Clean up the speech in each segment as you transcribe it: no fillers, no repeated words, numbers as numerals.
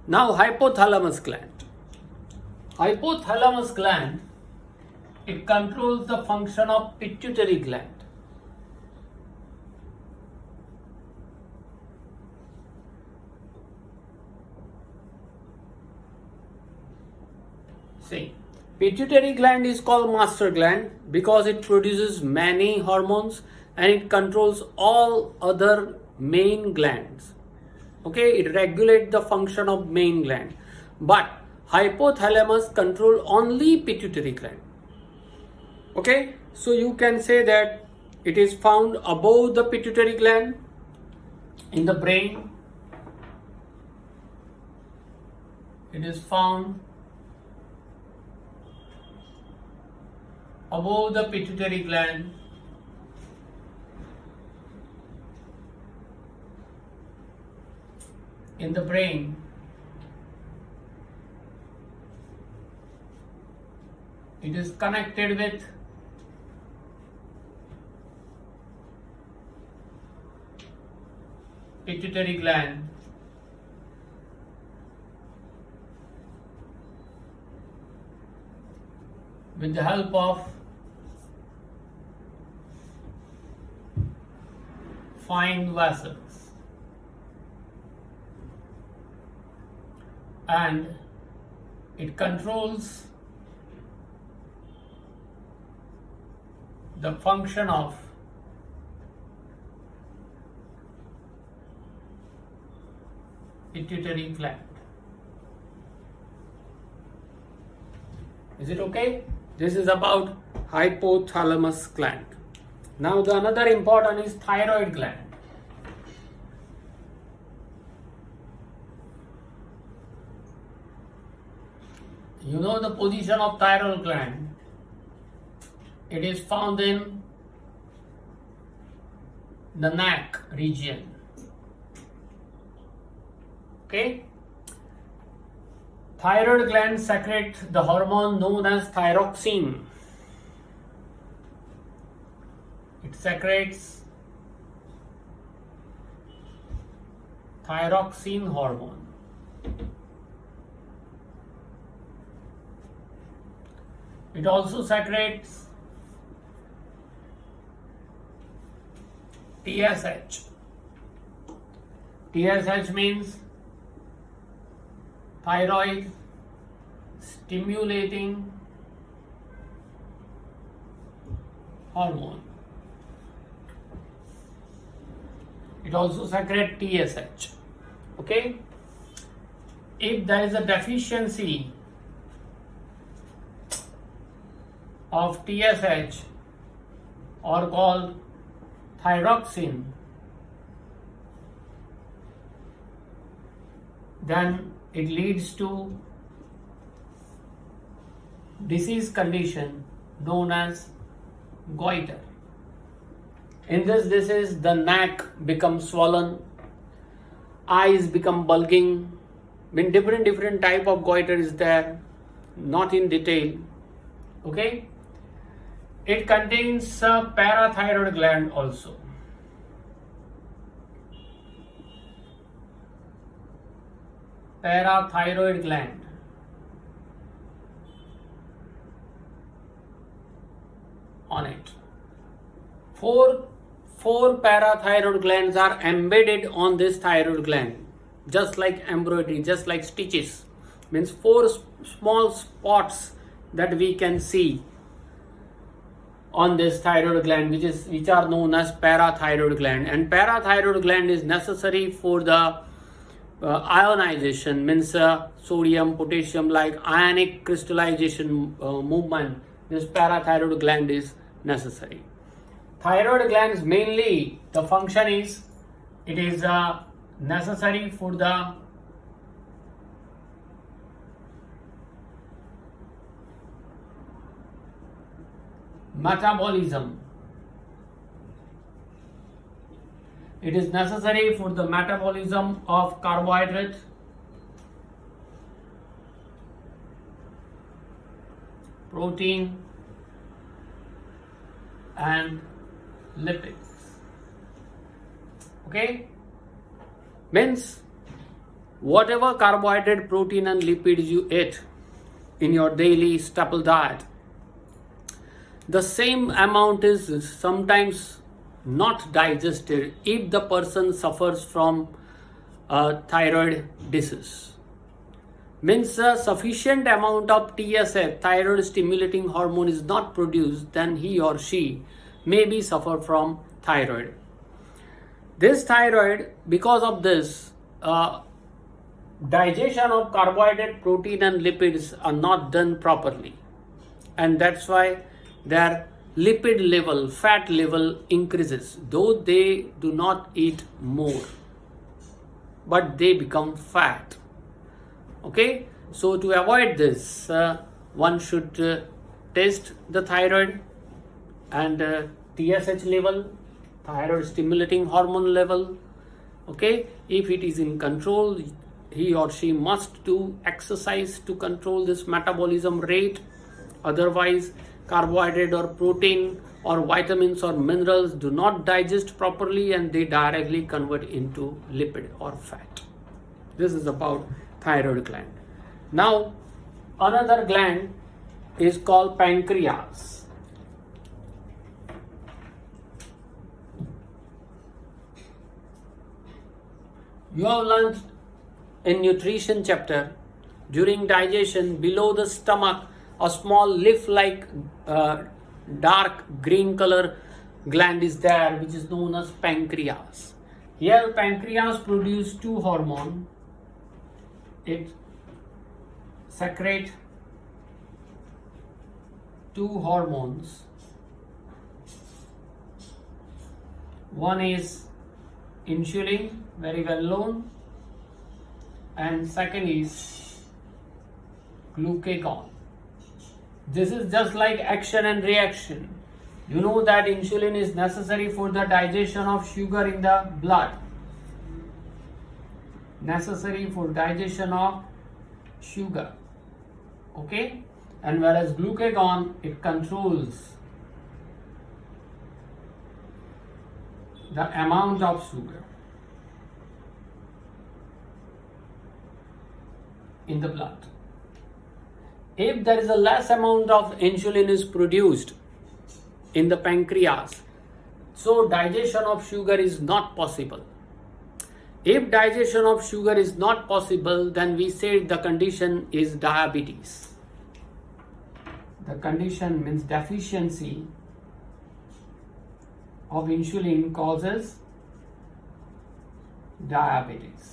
Now hypothalamus gland. Hypothalamus gland, it controls the function of pituitary gland. See, pituitary gland is called master gland because it produces many hormones and it controls all other main glands. Okay, it regulates the function of main gland. But hypothalamus control only pituitary gland. Okay, so you can say that it is found above the pituitary gland in the brain. It is found above the pituitary gland. In the brain. It is connected with pituitary gland. With the help of fine vessels. And it controls the function of pituitary gland. Is it okay? This is about hypothalamus gland. Now the another important is thyroid gland. You know the position of thyroid gland. It is found in the neck region. Okay? Thyroid gland secretes the hormone known as thyroxine. It secretes thyroxine hormone. It also secretes TSH. TSH means thyroid stimulating hormone. It also secretes TSH. Okay? If there is a deficiency of TSH or called thyroxine, then it leads to disease condition known as goiter. In this disease, the neck becomes swollen, eyes become bulging. I mean, different type of goiter is there, not in detail. Okay? It contains a parathyroid gland also. Parathyroid gland. On it. Four parathyroid glands are embedded on this thyroid gland, just like embroidery, just like stitches. Means four small spots that we can see on this thyroid gland, which are known as parathyroid gland. And parathyroid gland is necessary for the ionization, means sodium, potassium, like ionic crystallization movement. This parathyroid gland is necessary. Thyroid glands mainly the function is it is necessary for the metabolism. It is necessary for the metabolism of carbohydrate, protein, and lipids. Okay? Means whatever carbohydrate, protein and lipids you eat in your daily staple diet, the same amount is sometimes not digested if the person suffers from thyroid disease. Means a sufficient amount of TSH, thyroid stimulating hormone, is not produced, then he or she maybe suffer from thyroid. This thyroid, because of this, digestion of carbohydrate, protein and lipids are not done properly, and that's why their lipid level, fat level increases, though they do not eat more, but they become fat. Okay, so to avoid this, one should test the thyroid and TSH level, thyroid stimulating hormone level. Okay, if it is in control, he or she must do exercise to control this metabolism rate. Otherwise, carbohydrate or protein or vitamins or minerals do not digest properly and they directly convert into lipid or fat. This is about thyroid gland. Now, another gland is called pancreas. You have learned in nutrition chapter, during digestion, below the stomach, a small leaf-like dark green color gland is there, which is known as pancreas. Here, pancreas produces two hormones. It secretes two hormones. One is insulin, very well known, and second is glucagon. This is just like action and reaction. You know that insulin is necessary for the digestion of sugar in the blood. Necessary for digestion of sugar. Okay? And whereas glucagon, it controls the amount of sugar in the blood. If there is a less amount of insulin is produced in the pancreas, so digestion of sugar is not possible. If digestion of sugar is not possible, then we say the condition is diabetes. The condition means deficiency of insulin causes diabetes.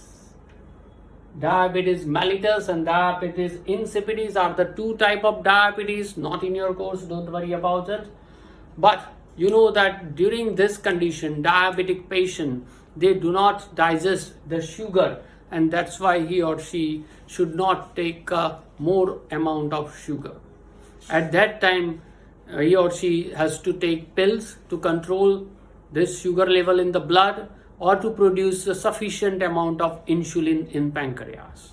Diabetes mellitus and diabetes insipidus are the two types of diabetes, not in your course, don't worry about it. But you know that during this condition, diabetic patient, they do not digest the sugar, and that's why he or she should not take more amount of sugar. At that time, he or she has to take pills to control this sugar level in the blood or to produce a sufficient amount of insulin in pancreas.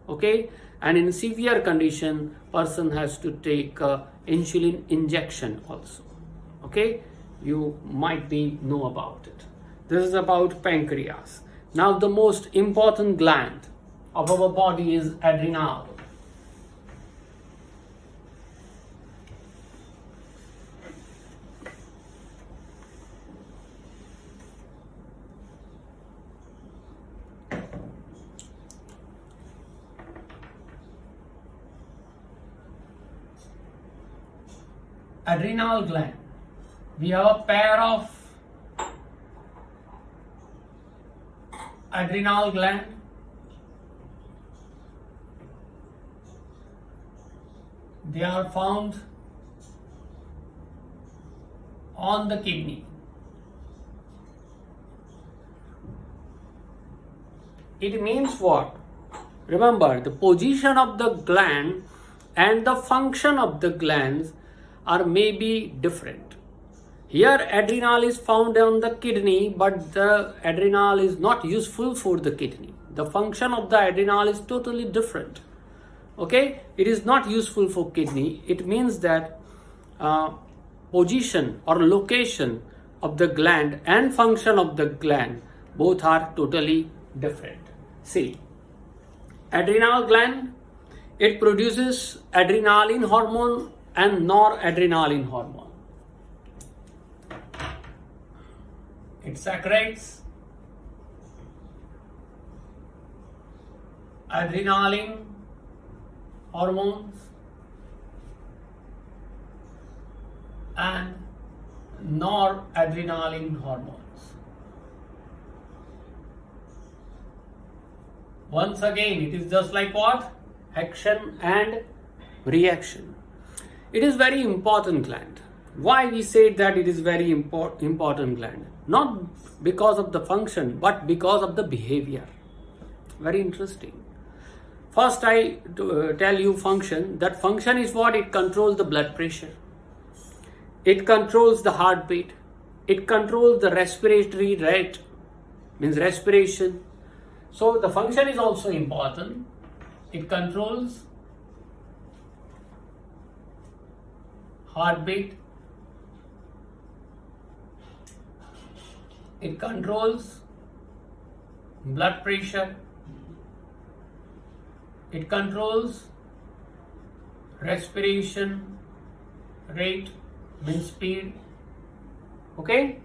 Okay, and in severe condition, person has to take insulin injection also. Okay, you might know about it. This is about pancreas. Now the most important gland of our body is adrenal. Adrenal gland. We have a pair of adrenal gland. They are found on the kidney. It means what? Remember, the position of the gland and the function of the glands are maybe different. Here adrenal is found on the kidney, but the adrenal is not useful for the kidney. The function of the adrenal is totally different. Okay, it is not useful for kidney. It means that position or location of the gland and function of the gland both are totally different. See, Adrenal gland, it produces adrenaline hormone and noradrenaline hormone. It secretes adrenaline hormones and noradrenaline hormones. Once again, it is just like what? Action and reaction. It is very important gland. Why we say that it is very important gland? Not because of the function, but because of the behavior. Very interesting. First, I tell you function. That function is what? It controls the blood pressure. It controls the heartbeat. It controls the respiratory rate, means respiration. So the function is also important. It controls heartbeat. It controls blood pressure. It controls respiration rate, means speed. Okay?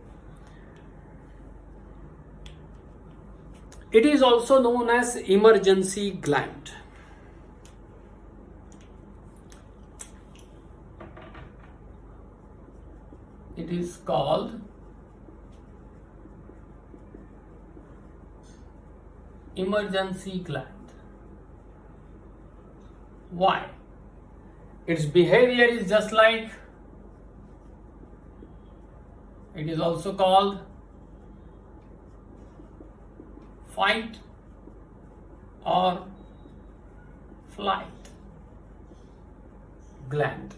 It is also known as emergency gland. It is called emergency gland. Why? Its behavior is just like, it is also called fight or flight gland.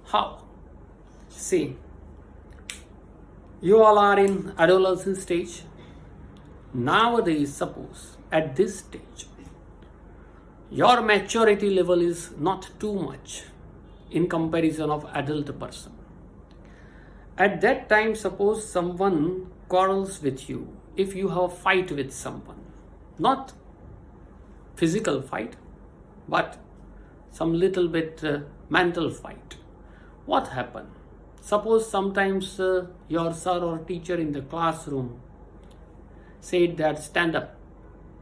How? See, you all are in adolescent stage. Nowadays, suppose at this stage, your maturity level is not too much in comparison of adult person. At that time, suppose someone quarrels with you, if you have a fight with someone, not physical fight, but some little bit mental fight, what happened? Suppose sometimes your sir or teacher in the classroom said that stand up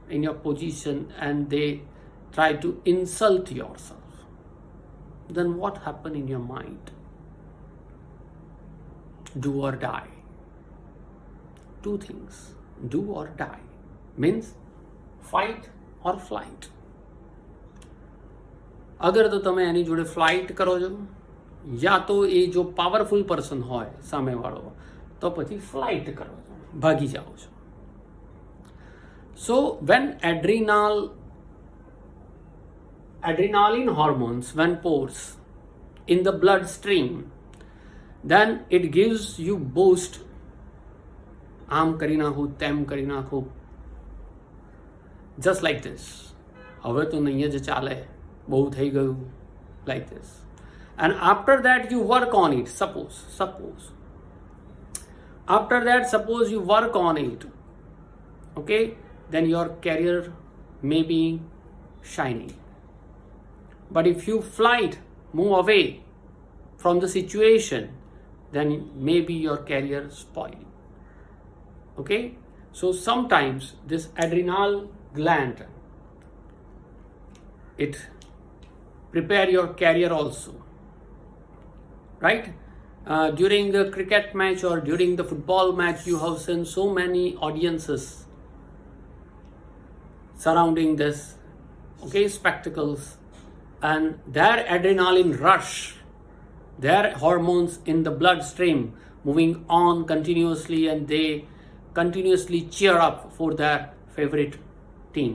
in your position and they try to insult yourself. Then what happened in your mind? Do or die. Two things. Do or die means fight or flight. અગર તો તમે એની જોડે flight કરો છો યા તો એ જો powerful person હોય સામેવાળો તો પછી ફ્લાઇટ કરો છો, ભાગી જાઓ છો. So when adrenaline hormones when pours in the bloodstream, then it gives you boost. આમ કરી નાખું, તેમ કરી નાખું, just like this. હવે તો નહીં જ ચાલે, બહુ થઈ ગયું, like this. And after that you work on it. Suppose after that, suppose you work on it, okay, then your career may be shining. But if you flight, move away from the situation, then maybe your career spoil. Okay, so sometimes this adrenal gland, it prepare your career also, right? During a cricket match or during the football match, you have seen so many audiences surrounding this, okay, spectacles, and their adrenaline rush, their hormones in the bloodstream moving on continuously, and they continuously cheer up for their favorite team.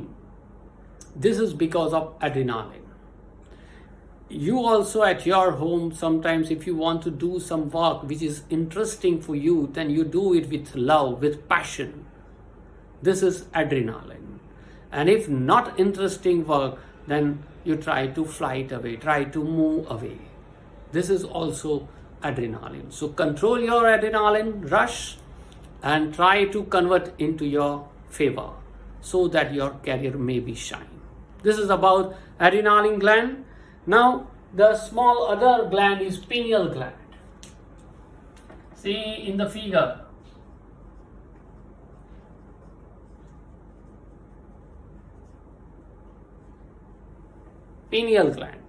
This is because of adrenaline. You also at your home, sometimes if you want to do some work which is interesting for you, then you do it with love, with passion. This is adrenaline. And if not interesting work, then you try to flight away, try to move away. This is also adrenaline. So control your adrenaline rush and try to convert into your favor. so that your career may be shine. This is about adrenaline gland. Now the small other gland is pineal gland. See in the figure. Pineal gland.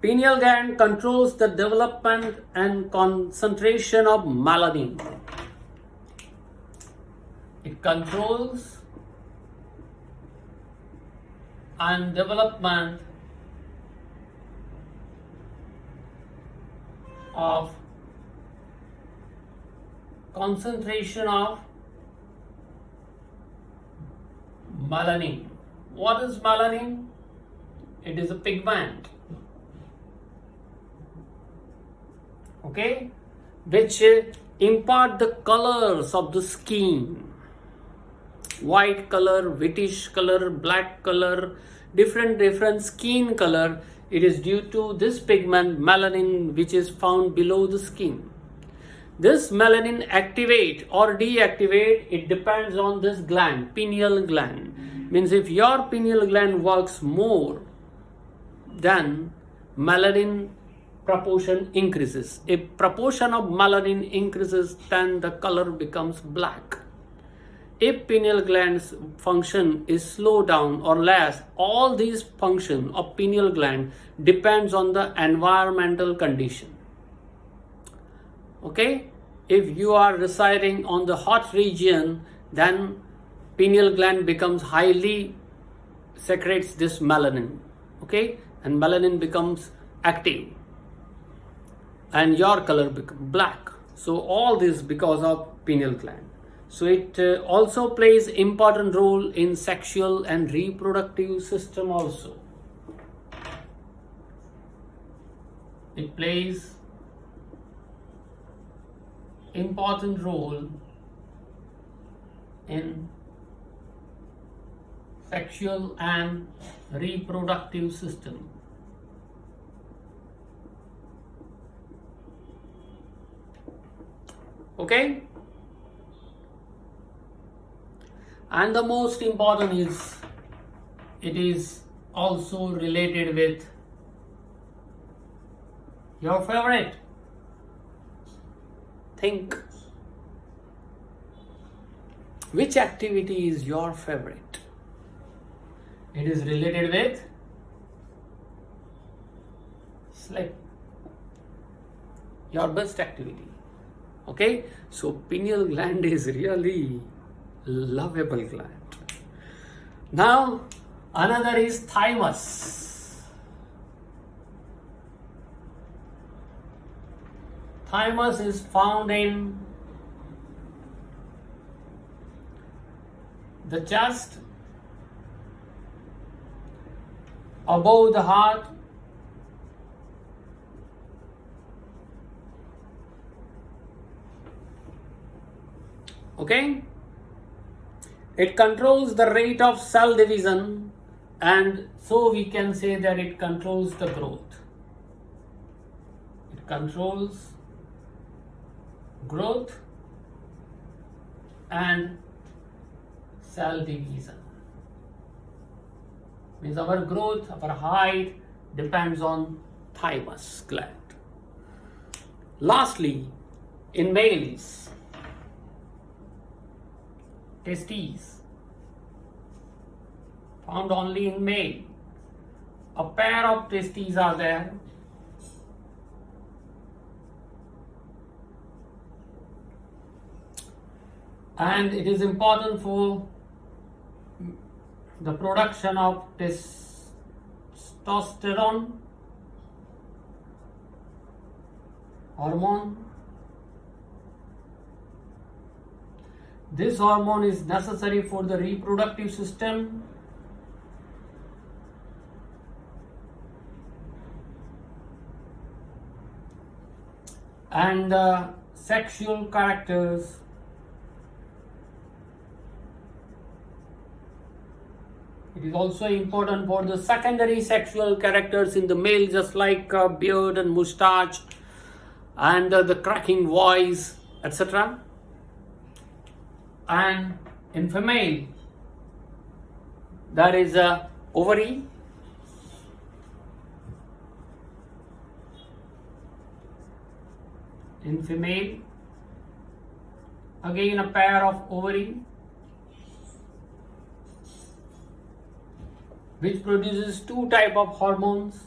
Pineal gland controls the development and concentration of melanin. It controls and development of concentration of melanin. What is melanin? It is a pigment, okay, which impart the colors of the skin. White color, whitish color, black color, different skin color. It is due to this pigment melanin which is found below the skin. This melanin activate or deactivate, it depends on this gland, pineal gland. Means if your pineal gland works more, then melanin proportion increases. If proportion of melanin increases, then the color becomes black. If pineal gland's function is slowed down or less, all these function of pineal gland depends on the environmental condition. Okay, if you are residing on the hot region, then pineal gland becomes highly secretes this melanin. Okay, and melanin becomes active, and your color becomes black. So all this because of pineal gland. So it also plays important role in sexual and reproductive system also. It plays important role in sexual and reproductive system. Okay? And the most important is, it is also related with your favorite. Think, which activity is your favorite? It is related with sleep, your best activity. Okay, so pineal gland is really lovable gland. Now another is thymus. Thymus is found in the chest, above the heart, okay. It controls the rate of cell division, and so we can say that it controls the growth. It controls growth and cell division. Means our growth, our height depends on thymus gland. Lastly, in males, testes, found only in male. A pair of testes are there. And it is important for the production of testosterone hormone. This hormone is necessary for the reproductive system. And the sexual characters. It is also important for the secondary sexual characters in the male, just like beard and mustache and the cracking voice, etc. And in female, That is a ovary. In female, again a pair of ovary which produces two type of hormones,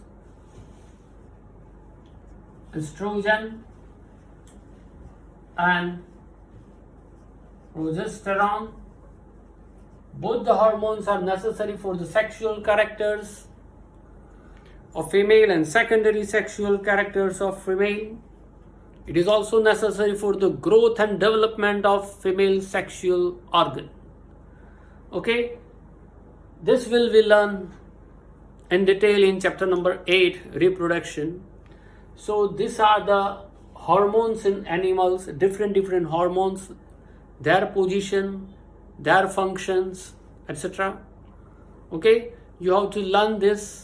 estrogen and progesterone. Both the hormones are necessary for the sexual characters of female and secondary sexual characters of female. It is also necessary for the growth and development of female sexual organ. Okay, this will we learn in detail in chapter number 8, reproduction. So these are the hormones in animals, different hormones, their position, their functions, etc. Okay, you have to learn this,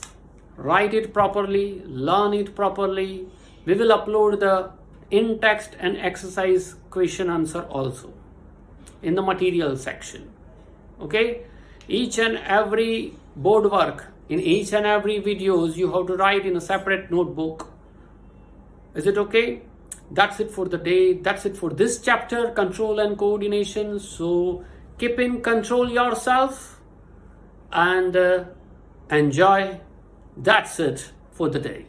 write it properly, learn it properly. We will upload the in text and exercise question answer also in the material section. Okay, each and every board work in each and every videos you have to write in a separate notebook. Is it okay? That's it for the day. That's it for this chapter, control and coordination. So keep in control yourself and enjoy. That's it for the day.